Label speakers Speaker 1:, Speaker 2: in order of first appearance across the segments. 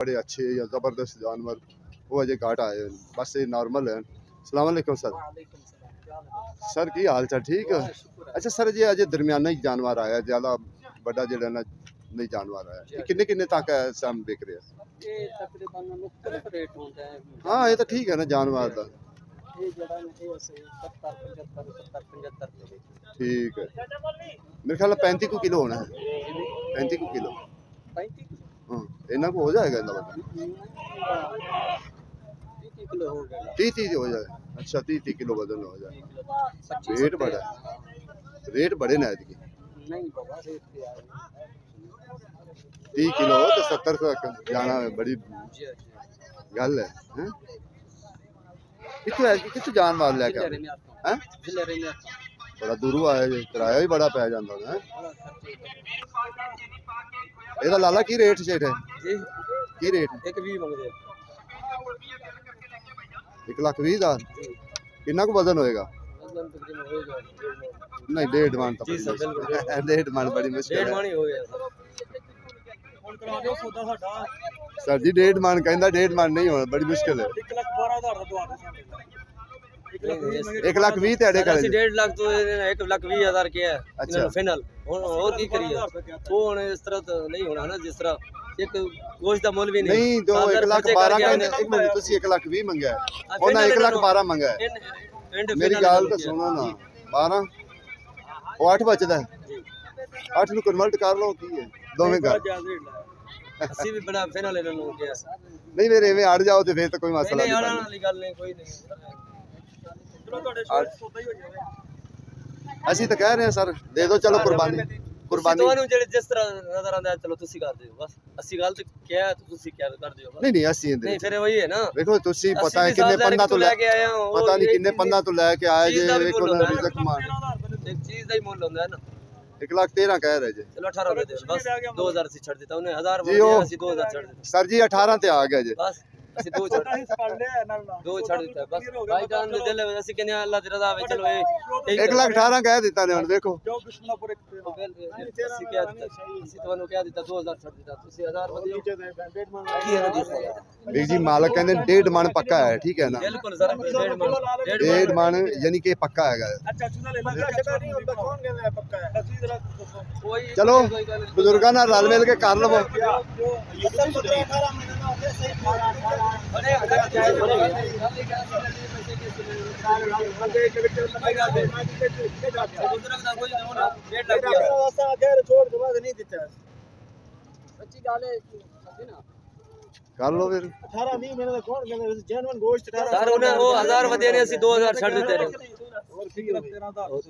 Speaker 1: बड़े अच्छे या ज़बरदस्त जानवर वो अजे घाट आए हैं। बस ये नॉर्मल है। अस्सलाम वालेकुम सर। सर की हाल चाल ठीक है? अच्छा सर जी अजे दरमियाना ही जानवर आया, ज़्यादा बड़ा जो ना नहीं जानवर आया, ये किन्ने किन्ने तक है सम बिक रहे हैं?
Speaker 2: ये तकरीबन मुख्तलिफ रेट होता है।
Speaker 1: हाँ ये तो ठीक है ना जानवर का,
Speaker 2: ये जड़ा में ये वैसे 70 75 70 75
Speaker 1: ठीक है। मेरे ख्याल 35 किलो होना है, 35 किलो।
Speaker 2: 35
Speaker 1: हाँ इतना को हो जाएगा इतना बता
Speaker 2: 30 किलो हो गया।
Speaker 1: 30 हो जाए। अच्छा 30 किलो वजन हो जाए।
Speaker 2: 25
Speaker 1: रेट बड़ा रेट बड़े ना इसकी
Speaker 2: नहीं बाबा रेट पे आ
Speaker 1: 30 किलो तो 70 तक जाना बड़ी
Speaker 2: जी
Speaker 1: गल है, हैं? कितने जानवर लेके आए हैं?
Speaker 2: जिले में
Speaker 1: बड़ा दूरों आया जी, किराया भी बड़ा पै जाता है। ਇਹਦਾ ਲਾਲਾ ਕੀ ਰੇਟ ਸ਼ੇਟ ਹੈ?
Speaker 2: जी
Speaker 1: ਕੀ ਰੇਟ?
Speaker 2: एक भी मंगदे
Speaker 1: 1,20,000 ਕਿੰਨਾ ਕੁ ਵਜ਼ਨ ਹੋਏਗਾ?
Speaker 2: वजन तकरीबन हो गया
Speaker 1: नहीं डेढ़ मान तो
Speaker 2: जी सर, बिल्कुल।
Speaker 1: डेढ़ मान बड़ी मुश्किल
Speaker 2: डेढ़
Speaker 1: है
Speaker 2: मानी हो गया ਹੁਣ ਕਰਾ ਦਿਓ ਸੌਦਾ ਸਾਡਾ
Speaker 1: सर जी डेढ़ मान कहता डेढ़ मान नहीं होना बड़ी मुश्किल है।
Speaker 2: 1,12,000 ਦਾ ਦਵਾ ਦੇ ਸਾਡੇ
Speaker 1: 1,20,000 ਤੁਹਾਡੇ
Speaker 2: ਅਸੀਂ
Speaker 1: ਘਰੇ
Speaker 2: 1.5 ਲੱਖ ਤੋਂ 1,20,000 ਕਿਹਾ
Speaker 1: ਅੱਛਾ।
Speaker 2: ਇਹਨਾਂ ਨੂੰ ਫਾਈਨਲ ਹੁਣ ਹੋਰ ਕੀ ਕਰੀਏ ਉਹ ਹੁਣ ਇਸ ਤਰ੍ਹਾਂ ਤਾਂ ਨਹੀਂ ਹੋਣਾ ਨਾ ਜਿਸ ਤਰ੍ਹਾਂ ਇੱਕ ਗੋਸ਼ਤ ਦਾ ਮੁੱਲ ਵੀ ਨਹੀਂ
Speaker 1: नहीं तो 1,12,000 कहते एक मिनट तुसी 1,20,000 मंगा है ਉਹਨਾਂ 1,12,000 मंगा है। मेरी गाल तो सुनो ना 12 ਉਹ 8 ਬਚਦਾ ਹੈ 8 ਨੂੰ ਕਨਵਰਟ ਕਰ ਲਓ ਕੀ ਹੈ ਦੋਵੇਂ ਗੱਲ
Speaker 2: ਅਸੀਂ ਵੀ ਬੜਾ ਫਾਈਨਲ ਇਹਨਾਂ ਨੂੰ ਕਿਹਾ
Speaker 1: ਨਹੀਂ ਫਿਰ ਐਵੇਂ ਅੜ ਜਾਓ ਤੇ ਫਿਰ ਤਾਂ ਕੋਈ ਮਸਲਾ
Speaker 2: ਨਹੀਂ
Speaker 1: ਨਹੀਂ
Speaker 2: ਆਣਾ ਵਾਲੀ ਗੱਲ ਨਹੀਂ ਕੋਈ ਨਹੀਂ ਚਲੋ ਤੁਹਾਡੇ ਸੌਦਾ ਹੀ ਹੋ ਜਾਵੇ
Speaker 1: ਅਸੀਂ ਤਾਂ ਕਹਿ ਰਹੇ ਹਾਂ ਸਰ ਦੇ ਦਿਓ ਚਲੋ ਕੁਰਬਾਨੀ
Speaker 2: ਤੁਹਾਨੂੰ ਜਿਹੜੇ ਜਿਸ ਤਰ੍ਹਾਂ ਨਜ਼ਰ ਆਉਂਦਾ ਚਲੋ ਤੁਸੀਂ ਕਰ ਦਿਓ ਬਸ ਅਸੀਂ ਗੱਲ ਤੇ ਕਿਹਾ ਤੁਸੀਂ ਕਿਆ ਕਰ ਦਿਓ
Speaker 1: ਨਹੀਂ ਨਹੀਂ ਅਸੀਂ
Speaker 2: ਨਹੀਂ ਫਿਰ ਵਹੀ ਹੈ ਨਾ
Speaker 1: ਵੇਖੋ ਤੁਸੀਂ ਪਤਾ ਹੈ ਕਿੰਨੇ ਪੰਨਾ ਤੋਂ ਲੈ
Speaker 2: ਕੇ ਆਏ ਹੋ
Speaker 1: ਪਤਾ ਨਹੀਂ ਕਿੰਨੇ ਪੰਨਾ ਤੋਂ ਲੈ ਕੇ ਆਏ ਜੇ ਵੇਖੋ ਨਾ ਰਿਜ਼ਕ ਮਾਨ
Speaker 2: ਇੱਕ ਚੀਜ਼ ਦਾ ਹੀ ਮੁੱਲ ਹੁੰਦਾ ਹੈ ਨਾ
Speaker 1: 1,13,000 ਕਹਿ ਰਹੇ ਜੇ
Speaker 2: ਚਲੋ 18 ਦੇ ਦਿਓ ਬਸ 2000 ਅਸੀਂ ਛੱਡ ਦਿੱਤਾ ਉਹਨੇ 1000
Speaker 1: ਜੀ ਉਹ-
Speaker 2: ਅਸੀਂ 2000 ਛੱਡ ਦਿੱਤਾ
Speaker 1: ਸਰ ਜੀ 18 ਤੇ ਆ ਗਿਆ ਜੇ
Speaker 2: ਬਸ ਅਸੀਂ ਦੋ ਛੱਡ ਦੋ ਛੱਡ ਦਿੱਤਾ ਬਸ ਭਾਈ ਜਾਨ ਦੇ ਦਿਲ ਵਿੱਚ ਅਸੀਂ ਕਹਿੰਦੇ ਹਾਂ ਅੱਲਾਹ ਦੀ ਰਜ਼ਾ ਵਿੱਚ ਚਲੋ ਇਹ
Speaker 1: 1,18,000 ਕਹਿ ਦਿੱਤਾ ਨੇ ਹੁਣ ਦੇਖੋ
Speaker 2: ਅਸੀਂ ਕਿਹਾ ਦਿੱਤਾ ਅਸੀਂ ਤੁਹਾਨੂੰ ਕਿਹਾ ਦਿੱਤਾ 2000 ਛੱਡ ਦਿੱਤਾ ਤੁਸੀਂ 1000 ਵਧਿਓ ਕੀ ਹੈ ਨਾ
Speaker 1: ਵੀਰ ਜੀ ਮਾਲਕ ਕਹਿੰਦੇ ਡੇਢ ਮਣ ਪੱਕਾ ਹੈ ਠੀਕ ਹੈ ਨਾ
Speaker 2: ਬਿਲਕੁਲ ਸਰ
Speaker 1: ਡੇਢ ਮਣ ਯਾਨੀ ਕਿ ਪੱਕਾ ਹੈਗਾ
Speaker 2: ਕੋਈ
Speaker 1: ਚਲੋ ਬਜ਼ੁਰਗਾਂ ਨਾਲ ਰਲ ਮਿਲ ਕੇ ਕਰ ਲਵੋ ਕਰ ਲੋ ਫਿਰ
Speaker 2: 18-20 ਮਹੀਨੇ ਦਾ ਕੌਣ ਕਹਿੰਦਾ ਜੈਨੂਨ ਗੋਸ਼ਤ ਸਰ ਉਹਨੇ ਉਹ 1000 ਵਧੇ ਨੇ ਅਸੀਂ 2000 ਛੱਡ ਦਿੱਤੇ ਨੇ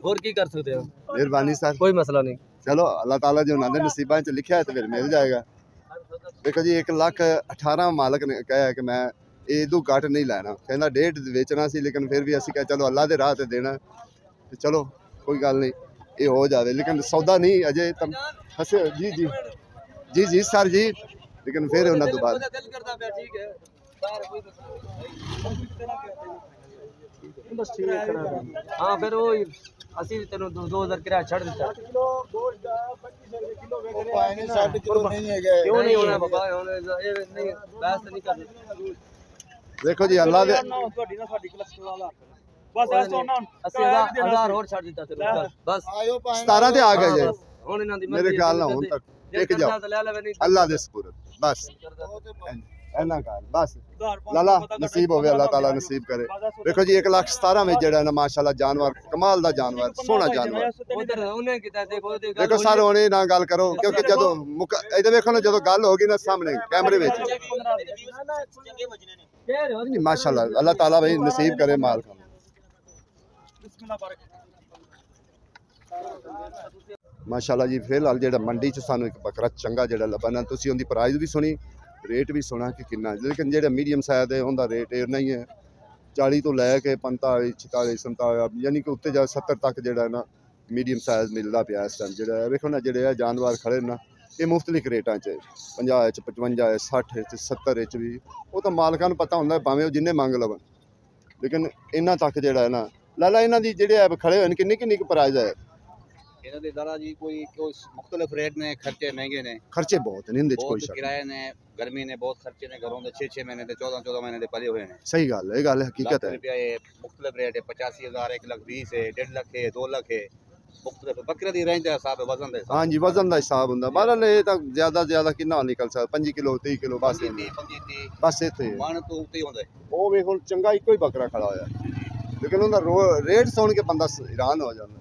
Speaker 2: ਹੋਰ ਕੀ ਕਰ ਸਕਦੇ ਹਾਂ
Speaker 1: ਮਿਹਰਬਾਨੀ ਸਰ
Speaker 2: ਕੋਈ ਮਸਲਾ ਨਹੀਂ
Speaker 1: ਚਲੋ ਅੱਲਾਹ ਤਾਲਾ ਜੋ ਉਹਨਾਂ ਦੇ ਨਸੀਬਾਂ 'ਚ ਲਿਖਿਆ ਹੈ ਤੇ ਫਿਰ ਮਿਲ ਜਾਏਗਾ। ਦੇਖੋ ਜੀ 1,18,000 ਮਾਲਕ ਨੇ ਕਿਹਾ ਕਿ ਮੈਂ ਇਹ ਤੋਂ ਘੱਟ ਨਹੀਂ ਲੈਣਾ ਕਹਿੰਦਾ ਡੇਢ ਵੇਚਣਾ ਸੀ ਲੇਕਿਨ ਫਿਰ ਵੀ ਅਸੀਂ ਕਿਹਾ ਚਲੋ ਅੱਲਾਹ ਦੇ ਰਾਹ ਤੇ ਦੇਣਾ ਤੇ ਚਲੋ ਕੋਈ ਗੱਲ ਨਹੀਂ ਇਹ ਹੋ ਜਾਵੇ ਲੇਕਿਨ ਸੌਦਾ ਨਹੀਂ ਅਜੇ ਤਾਂ ਹਸੇ ਜੀ ਜੀ ਜੀ ਜੀ ਸਰ ਜੀ ਲੇਕਿਨ ਫਿਰ ਉਹਨਾਂ ਤੋਂ ਬਾਅਦ
Speaker 2: ਦਿਲ ਕਰਦਾ ਪਿਆ ਠੀਕ ਹੈ ਬਾਹਰ ਕੋਈ ਬਸ ਠੀਕ ਹੈ ਹਾਂ ਫਿਰ ਉਹ ਅਸੀਂ ਤੈਨੂੰ 2000 ਕਿਰਾਇਆ ਛੱਡ ਦਿੱਤਾ ਕਿਲੋ ਗੋਸ਼ਤ ਦਾ 25 ਕਿਲੋ ਵੇਚ ਰਹੇ ਪਾਏ ਨੇ 60 ਕਿਲੋ ਨਹੀਂ ਹੈਗਾ ਕਿਉਂ ਨਹੀਂ ਹੋਣਾ ਬਾਬਾ ਹੁਣ ਇਹ ਨਹੀਂ ਬਸ ਨਹੀਂ ਕਰਦੇ
Speaker 1: ਦੇਖੋ ਜੀ ਅੱਲਾਹ ਦੇ
Speaker 2: ਤੁਹਾਡੀ ਨਾ ਸਾਡੀ ਕਲੈਕਸ਼ਨ ਵਾਲਾ ਬਸ ਐਸ ਤੋਂ ਨਾ ਅਸੀਂ 1000 ਹੋਰ ਛੱਡ ਦਿੱਤਾ ਤੈਨੂੰ ਬਸ
Speaker 1: 17 ਤੇ ਆ ਗਏ ਜੇ
Speaker 2: ਹੁਣ ਇਹਨਾਂ ਦੀ
Speaker 1: ਮੇਰੇ ਖਿਆਲ ਨਾਲ ਹੁਣ ਤੱਕ ਟਿਕ ਜਾਓ ਅੱਲਾਹ ਦੇ ਸਪੁਰਦ ਬਸ ਇਹਨਾਂ ਕਾਲ ਬਸ ਲਾਲਾ ਨਸੀਬ ਹੋਵੇ ਅੱਲਾਹ ਤਾਲਾ ਨਸੀਬ ਕਰੇ। ਦੇਖੋ ਜੀ 1,17,000 ਵਿੱਚ ਜਿਹੜਾ ਨਾ ਮਾਸ਼ਾਅੱਲਾ ਜਾਨਵਰ ਕਮਾਲ ਦਾ ਜਾਨਵਰ ਸੋਹਣਾ ਜਾਨਵਰ
Speaker 2: ਉਧਰ ਉਹਨੇ ਕੀਤਾ
Speaker 1: ਦੇਖੋ ਸਰ ਹੁਣੇ ਨਾ ਗੱਲ ਕਰੋ ਕਿਉਂਕਿ ਜਦੋਂ ਇਹਦੇ ਵੇਖੋ ਨਾ ਜਦੋਂ ਗੱਲ ਹੋ ਗਈ ਨਾ ਸਾਹਮਣੇ ਕੈਮਰੇ ਵਿੱਚ ਨਹੀਂ ਮਾਸ਼ਾਅੱਲਾ ਅੱਲਾਹ ਤਾਲਾ ਭਾਈ ਨਸੀਬ ਕਰੇ ਮਾਲ का ਮਾਸ਼ਾਅੱਲਾ ਜੀ ਫਿਲਹਾਲ ਜਿਹੜਾ ਮੰਡੀ 'ਚ ਸਾਨੂੰ ਇੱਕ ਬੱਕਰਾ ਚੰਗਾ ਜਿਹੜਾ ਲੱਭਾ ਨਾ ਤੁਸੀਂ ਉਹਦੀ ਪ੍ਰਾਈਸ ਵੀ ਸੁਣੀ ਰੇਟ ਵੀ ਸੁਣਾ ਕਿ ਕਿੰਨਾ ਲੇਕਿਨ ਜਿਹੜਾ ਮੀਡੀਅਮ ਸਾਈਜ਼ ਹੈ ਉਹਦਾ ਰੇਟ ਇੰਨਾ ਹੀ ਹੈ 40 ਤੋਂ ਲੈ ਕੇ 45 46 47 ਯਾਨੀ ਕਿ ਉੱਤੇ ਜਾ 70 ਤੱਕ ਜਿਹੜਾ ਨਾ ਮੀਡੀਅਮ ਸਾਈਜ਼ ਮਿਲਦਾ ਪਿਆ ਇਸ ਟਾਈਮ ਜਿਹੜਾ ਵੇਖੋ ਨਾ ਜਿਹੜੇ ਆ ਜਾਨਵਰ ਖੜੇ ਨਾ ਇਹ ਮੁਖਤਲਿਫ ਰੇਟਾਂ 'ਚ 50 'ਚ 55 'ਚ 60 'ਚ 70 'ਚ ਵੀ ਉਹ ਤਾਂ ਮਾਲਕਾਂ ਨੂੰ ਪਤਾ ਹੁੰਦਾ ਭਾਵੇਂ ਉਹ ਜਿੰਨੇ ਮੰਗ ਲਵਣ ਲੇਕਿਨ ਇਹਨਾਂ ਤੱਕ ਜਿਹੜਾ ਹੈ ਨਾ ਲਾਲਾ ਇਹਨਾਂ ਦੀ ਜਿਹੜੇ ਖੜੇ ਹੋਏ ਨੇ ਕਿੰਨੀ ਕਿੰਨੀ ਕੁ ਪ੍ਰਾਈਸ ਹੈ
Speaker 3: ਇਹਨਾਂ ਦੇ ਦਾਰਾ ਜੀ ਕੋਈ ਮੁxtਲਫ ਰੇਟ ਨੇ, ਖਰਚੇ ਮਹਿੰਗੇ ਨੇ,
Speaker 1: ਖਰਚੇ ਬਹੁਤ ਨੇ, ਇਹਦੇ ਚ ਕੋਈ
Speaker 3: ਬਹੁਤ
Speaker 1: ਸ਼ੱਕ ਨਹੀਂ।
Speaker 3: ਕਿਰਾਏ ਨੇ, ਗਰਮੀ ਨੇ, ਬਹੁਤ ਖਰਚੇ ਨੇ, ਘਰੋਂ ਦੇ 6-6 ਮਹੀਨੇ ਦੇ 14-14 ਮਹੀਨੇ ਦੇ ਭਰੇ ਹੋਏ ਨੇ।
Speaker 1: ਸਹੀ ਗੱਲ ਹੈ, ਇਹ ਗੱਲ ਹਕੀਕਤ ਹੈ।
Speaker 3: रुपया है, मुख्तलिफ रेट है, 85,000 1,20,000 है, 1.5 लाख है, 2 लाख है, मुख्तलिफ बकरे दी रेंज है, हिसाब है, वजन है।
Speaker 1: ਹਾਂਜੀ ਵਜ਼ਨ ਦਾ ਹਿਸਾਬ ਹੁੰਦਾ। ਬਹਰਹਾਲ ਇਹ ਤਾਂ ਜ਼ਿਆਦਾ ਜ਼ਿਆਦਾ ਕਿੰਨਾ ਨਿਕਲ ਸਕਦਾ 5 ਕਿਲੋ 30 ਕਿਲੋ ਬਸ
Speaker 3: 25
Speaker 1: ਬਸ ਇੱਥੇ
Speaker 3: ਮਣ ਤੋਂ ਉੱਤੇ ਹੀ ਹੁੰਦਾ ਹੈ।
Speaker 1: ਉਹ ਵੇਖ ਹੁਣ ਚੰਗਾ ਇੱਕੋ ਹੀ ਬੱਕਰਾ ਖੜਾ ਹੋਇਆ, ਲੇਕਿਨ ਉਹਦਾ ਰੇਟ ਸੁਣ ਕੇ ਬੰਦਾ ਹੈਰਾਨ ਹੋ ਜਾਂਦਾ।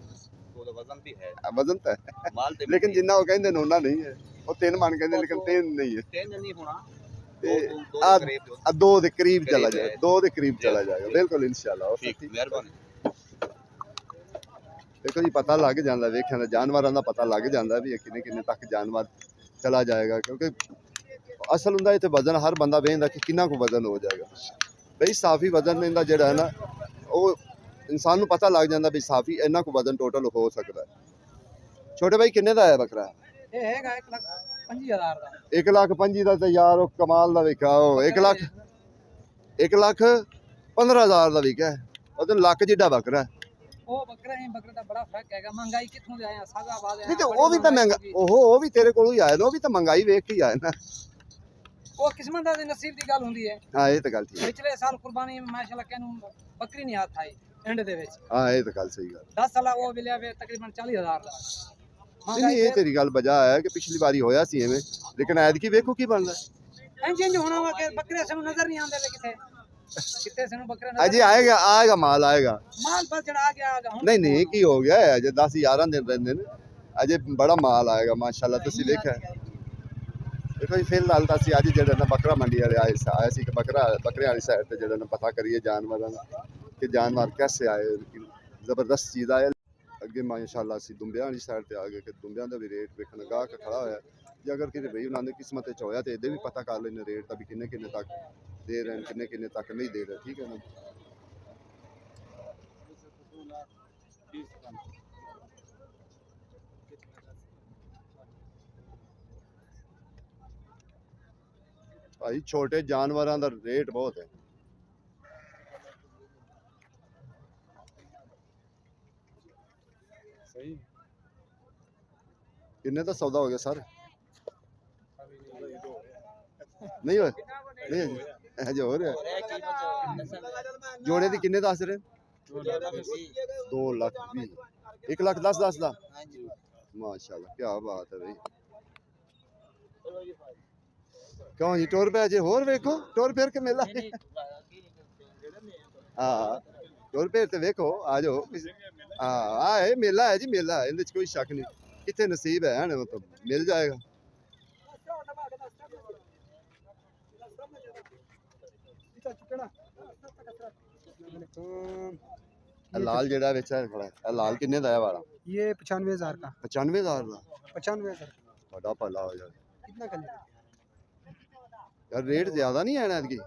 Speaker 3: ਉਹਦਾ ਵਜ਼ਨ ਵੀ ਹੈ,
Speaker 1: ਵਜ਼ਨ ਤਾਂ ਹੈ,
Speaker 3: ਮਾਲ ਤੇ
Speaker 1: ਲੇਕਿਨ ਜਿੰਨਾ ਉਹ ਕਹਿੰਦੇ ਨੇ ਉਹਨਾਂ ਨਹੀਂ ਹੈ। ਉਹ 3 ਮਣ ਕਹਿੰਦੇ ਲੇਕਿਨ 3 ਨਹੀਂ ਹੈ।
Speaker 3: 3 ਨਹੀਂ ਹੋਣਾ,
Speaker 1: ਤੇ
Speaker 3: ਦੋ
Speaker 1: ਆ
Speaker 3: ਦੇ ਕਰੀਬ।
Speaker 1: 2 ਦੇ ਕਰੀਬ ਚਲਾ
Speaker 3: ਕਰੀਬ
Speaker 1: ਜਾਏ,
Speaker 3: ਹੈ।
Speaker 1: 2 ਦੇ ਕਰੀਬ ਚਲਾ ਜਾਏਗਾ ਬਿਲਕੁਲ ਇਨਸ਼ਾਅੱਲਾ।
Speaker 3: ਠੀਕ, ਮਿਹਰਬਾਨੀ।
Speaker 1: ਦੇਖੋ ਜੀ ਪਤਾ ਲੱਗ ਜਾਂਦਾ, ਵੇਖਣ ਦਾ ਜਾਨਵਰਾਂ ਦਾ ਪਤਾ ਲੱਗ ਜਾਂਦਾ ਵੀ ਇਹ ਕਿੰਨੇ ਕਿੰਨੇ ਤੱਕ ਜਾਨਵਰ ਚਲਾ ਜਾਏਗਾ, ਕਿਉਂਕਿ ਅਸਲ ਹੁੰਦਾ ਇੱਥੇ ਵਜ਼ਨ ਹਰ ਬੰਦਾ ਵੇਖਦਾ ਕਿ ਕਿੰਨਾ ਕੁ ਵਜ਼ਨ ਹੋ ਜਾਏਗਾ। ਬਈ ਸਾਫੀ ਵਜ਼ਨ ਇਹਦਾ ਜਿਹੜਾ ਹੈ ਨਾ, ਉਹ ਇਨਸਾਨ ਨੂੰ ਪਤਾ ਲੱਗ ਜਾਂਦਾ ਵੀ ਸਾਫੀ ਇੰਨਾ ਕੁ ਵਜ਼ਨ ਟੋਟਲ ਹੋ ਸਕਦਾ ਹੈ। ਛੋਟੇ ਭਾਈ ਕਿੰਨੇ ਦਾ ਆਇਆ ਬੱਕਰਾ?
Speaker 2: ਇਹ ਹੈਗਾ 1,25,000 ਦਾ।
Speaker 1: 1,25,000 ਦਾ ਤੇ ਯਾਰ ਉਹ ਕਮਾਲ ਦਾ ਵਿਕਾ। ਉਹ 1,15,000 ਦਾ ਵਿਕਾ, ਉਹ ਤੇ ਲੱਖ ਜਿੱਡਾ ਬੱਕਰਾ।
Speaker 2: ਉਹ ਬੱਕਰਾ ਹੀ ਬੱਕਰੇ ਦਾ ਬੜਾ ਫਰਕ ਹੈਗਾ। ਮਹਿੰਗਾਈ ਕਿੱਥੋਂ ਦੇ ਆਇਆ, ਸਾਗਾਬਾਦ
Speaker 1: ਨਹੀਂ ਤੇ ਉਹ ਵੀ ਤਾਂ ਮਹਿੰਗਾ, ਉਹ ਵੀ ਤੇਰੇ ਕੋਲੋਂ ਹੀ ਆਇਆ ਨਾ, ਉਹ ਵੀ ਤਾਂ ਮਹਿੰਗਾਈ ਵੇਖ ਕੇ ਹੀ ਆਇਆ ਨਾ।
Speaker 2: ਉਹ ਕਿਸਮਤ ਦਾ ਨਸੀਬ ਦੀ ਗੱਲ ਹੁੰਦੀ ਹੈ।
Speaker 1: ਹਾਂ ਇਹ ਤਾਂ ਗੱਲ ਠੀਕ ਹੈ।
Speaker 2: ਪਿਛਲੇ ਸਾਲ ਕੁਰਬਾਨੀ ਮਾਸ਼ਾਅੱਲਾ ਕਿਨੂੰ ਬੱਕਰੀ ਨਹੀਂ ਹੱਥ ਆਈ ਐਂਡ ਦੇ ਵਿੱਚ।
Speaker 1: ਹਾਂ ਇਹ ਤਾਂ ਗੱਲ ਸਹੀ ਗੱਲ।
Speaker 2: 10 ਸਾਲਾ ਉਹ ਮਿਲਿਆ ਵੇ ਤਕਰੀਬਨ 40,000 ਦਾ।
Speaker 1: ਨਹੀਂ ਇਹ ਤੇਰੀ ਗੱਲ ਬਜਾ ਹੈ ਕਿ ਪਿਛਲੀ ਵਾਰੀ ਹੋਇਆ ਸੀ ਐਵੇਂ, ਲੇਕਿਨ ਐਤਕੀ ਵੇਖੋ ਕੀ ਬਣਦਾ।
Speaker 2: ਇੰਜ ਹੋਣਾ ਵਾ ਕਿ ਬੱਕਰੇ ਸਾਨੂੰ ਨਜ਼ਰ ਨਹੀਂ ਆਉਂਦੇ ਵੇ ਕਿੱਥੇ ਸਾਨੂੰ ਬੱਕਰੇ ਨਜ਼ਰ
Speaker 1: ਅਜੇ ਆਏਗਾ ਮਾਲ ਆਏਗਾ।
Speaker 2: ਮਾਲ ਬਸ ਜਿਹੜਾ ਆ ਗਿਆ ਹੁਣ।
Speaker 1: ਨਹੀਂ ਕੀ ਹੋ ਗਿਆ, ਅਜੇ 10-11 ਦਿਨ ਰਹਿੰਦੇ ਨੇ, ਅਜੇ ਬੜਾ ਮਾਲ ਆਏਗਾ ਮਾਸ਼ਾਅੱਲਾ। ਤੁਸੀਂ ਵੇਖਿਆ ਦੇਖੋ ਜੀ, ਫਿਲਹਾਲ ਤਾਂ ਅਸੀਂ ਅੱਜ ਜਿਹੜਾ ਨਾ ਬੱਕਰਾ ਮੰਡੀ ਵਾਲੇ ਆਏ ਸੀ ਕਿ ਬੱਕਰੇ ਵਾਲੀ ਸਾਈਡ ਤੇ ਜਿਹੜਾ ਨਾ ਪਤਾ ਕਰੀਏ ਜਾਨਵਰਾਂ ਦਾ ਕਿ ਜਾਨਵਰ ਕੈਸੇ ਆਏ, ਜ਼ਬਰਦਸਤ ਚੀਜ਼ ਆਏ। ਅੱਗੇ ਮਾਸ਼ਾਅੱਲਾ ਅਸੀਂ ਦੁੰਬਿਆਂ ਵਾਲੀ ਸਾਈਡ ਤੇ ਆ ਗਏ ਕਿ ਦੁੰਬਿਆਂ ਦਾ ਵੀ ਰੇਟ ਵੇਖਣ ਗਾਹਕ ਖੜਾ ਹੋਇਆ। ਜੇ ਅਗਰ ਕਿਤੇ ਬਈ ਉਹਨਾਂ ਦੇ ਕਿਸਮਤ ਵਿੱਚ ਹੋਇਆ ਤੇ ਇਹਦੇ ਵੀ ਪਤਾ ਕਰ ਲੈਣੇ ਰੇਟ ਦਾ ਵੀ ਕਿੰਨੇ ਕਿੰਨੇ ਤੱਕ ਦੇ ਰਹੇ ਨੇ, ਕਿੰਨੇ ਤੱਕ ਨਹੀਂ ਦੇ ਰਹੇ। ਠੀਕ ਹੈ ਨਾ। ਭਾਈ ਛੋਟੇ ਜਾਨਵਰਾਂ ਦਾ ਰੇਟ ਬਹੁਤ ਹੈ।
Speaker 2: ਸਹੀ
Speaker 1: ਕਿੰਨੇ ਦਾ ਸੌਦਾ ਹੋ ਗਿਆ ਸਰ? ਨਹੀਂ ਹੋਇਆ, ਨਹੀਂ ਹਜੇ ਹੋ ਰਿਹਾ। ਜੋੜੇ ਦੀ ਕਿੰਨੇ ਦੱਸ ਰਹੇ? 2,20,000 1,10,10 ਦਾ। ਮਾਸ਼ਾਅੱਲਾ ਕੀ ਬਾਤ ਹੈ ਬਈ। ਕਿਉਂ ਜੀ ਟੁਰ ਪਿਆ ਜੇ? ਹੋਰ ਵੇਖੋ ਟੁਰ ਫਿਰ ਕੇ ਮੇਲਾ। ਹਾਂ ਟੁਰ ਫਿਰ ਤੇ ਵੇਖੋ, ਆ ਜਾਓ। ਹਾਂ ਇਹ ਮੇਲਾ ਹੈ ਜੀ, ਮੇਲਾ ਹੈ, ਇਹਦੇ ਚ ਕੋਈ ਸ਼ੱਕ ਨਹੀਂ। ਕਿੱਥੇ ਨਸੀਬ ਹੈ ਨਾ ਮਤਲਬ ਮਿਲ ਜਾਏਗਾ। ਲਾਲ ਜਿਹੜਾ ਵਿੱਚ ਹੈ ਖੜਾ ਹੈ, ਲਾਲ ਕਿੰਨੇ ਦਾ ਹੈ ਵਾਲਾ?
Speaker 2: ये 95,000 का।
Speaker 1: 95,000 ਦਾ।
Speaker 2: 95,000
Speaker 1: ਤੁਹਾਡਾ ਭਲਾ ਹੋ ਜਾਏ
Speaker 2: कितना कर लिया?
Speaker 1: ਯਾਰ, ਰੇਟ ਜ਼ਿਆਦਾ ਨਹੀਂ ਆਣਾ ਐਤਕੀ ਹੈ?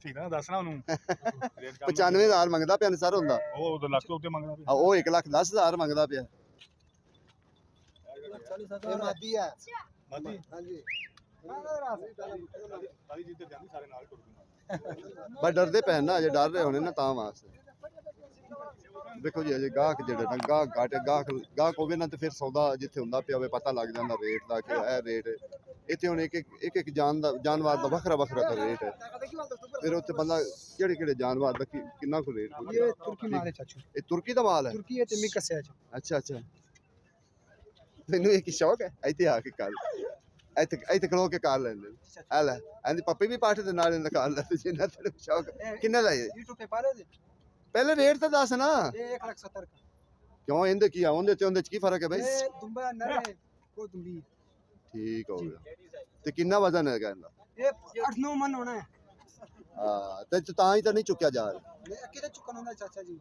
Speaker 4: ਠੀਕ ਨਾ ਦੱਸਣਾ ਉਹਨੂੰ
Speaker 1: 95,000 ਮੰਗਦਾ ਪਿਆ ਸਰ ਹੁੰਦਾ।
Speaker 4: ਉਹ 2 ਲੱਖ ਤੋਂ ਉੱਤੇ ਮੰਗਦਾ ਪਿਆ।
Speaker 1: ਉਹ 1,10,000 ਮੰਗਦਾ ਪਿਆ।
Speaker 2: ये मादी है।
Speaker 4: ਮਾਦੀ
Speaker 2: हाँ जी।
Speaker 4: ਸਾਰੀ ਜਿੱਤੇ ਜਾਂਦੀ ਸਾਰੇ ਨਾਲ ਟੁੱਟ
Speaker 1: ਬਸ ਡਰਦੇ ਪੈਣ ਨਾ, ਅਜੇ ਡਰ ਰਹੇ ਹੋਣੇ ਨਾ ਤਾਂ ਵਾਸਤੇ। ਦੇਖੋ ਜੀ ਅਜੇ ਗਾਹਕ ਜਿਹੜੇ ਨਾ ਗਾਹਕ ਹੋਵੇ ਨਾ ਤੇ ਫਿਰ ਸੌਦਾ ਜਿੱਥੇ ਹੁੰਦਾ ਪਿਆ ਹੋਵੇ ਪਤਾ ਲੱਗ ਜਾਂਦਾ ਰੇਟ ਦਾ ਕਿ ਇਹ ਰੇਟ ਹੈ। ਇੱਥੇ ਹੁਣ ਇੱਕ ਜਾਨਵਰ ਦਾ ਵੱਖਰਾ ਤਾਂ ਰੇਟ ਹੈ। ਫਿਰ ਉੱਥੇ ਬੰਦਾ ਕਿਹੜੇ ਜਾਨਵਰ ਦਾ ਕਿੰਨਾ ਕੁ ਰੇਟ
Speaker 2: ये तुर्की माल है चाचू।
Speaker 1: ਇਹ ਤੁਰਕੀ ਦਾ ਮਾਲ ਹੈ?
Speaker 2: तुर्की है ते मिक्स है।
Speaker 1: ਅੱਛਾ ਤੈਨੂੰ ਇਹ ਕੀ ਸ਼ੌਕ ਹੈ? ਇੱਥੇ ਆ ਕੇ ਕਰ ਇੱਥੇ ਖਲੋ ਕੇ ਕਰ ਲੈਂਦੇ ਨੇ। ਆ ਲੈ ਇਹਦੀ ਪੱਪੀ ਵੀ ਪਾਠ ਦੇ ਨਾਲ ਨਿਕਾਲ ਲੈ ਜਿੰਨਾ ਤੈਨੂੰ ਸ਼ੌਕ। ਕਿੰਨਾ ਦਾ ਇਹ?
Speaker 2: YouTube पे पा रहे थे।
Speaker 1: ਪਹਿਲੇ ਰੇਟ ਤਾਂ ਦੱਸ ਨਾ।
Speaker 2: ये 1,70,000 का।
Speaker 1: ਕਿਉਂ ਇਹਦੇ ਕੀ ਆ ਉਹਦੇ ਚ ਕੀ ਫਰਕ ਹੈ ਬਈ?
Speaker 2: ये दुम्बा नर है, वो दुम्बी है।
Speaker 1: ਠੀਕ ਹੋ ਗਿਆ। ਤੇ ਕਿੰਨਾ ਵਜ਼ਨ ਹੈਗਾ ਇਹਦਾ?
Speaker 2: ये 8-9 मन होना है।
Speaker 1: ਹਾਂ ਤੇ ਤਾਂ ਹੀ ਤਾਂ ਨਹੀਂ ਚੁੱਕਿਆ ਜਾ ਰਿਹਾ।
Speaker 2: किधर चुकन होना है चाचा जी?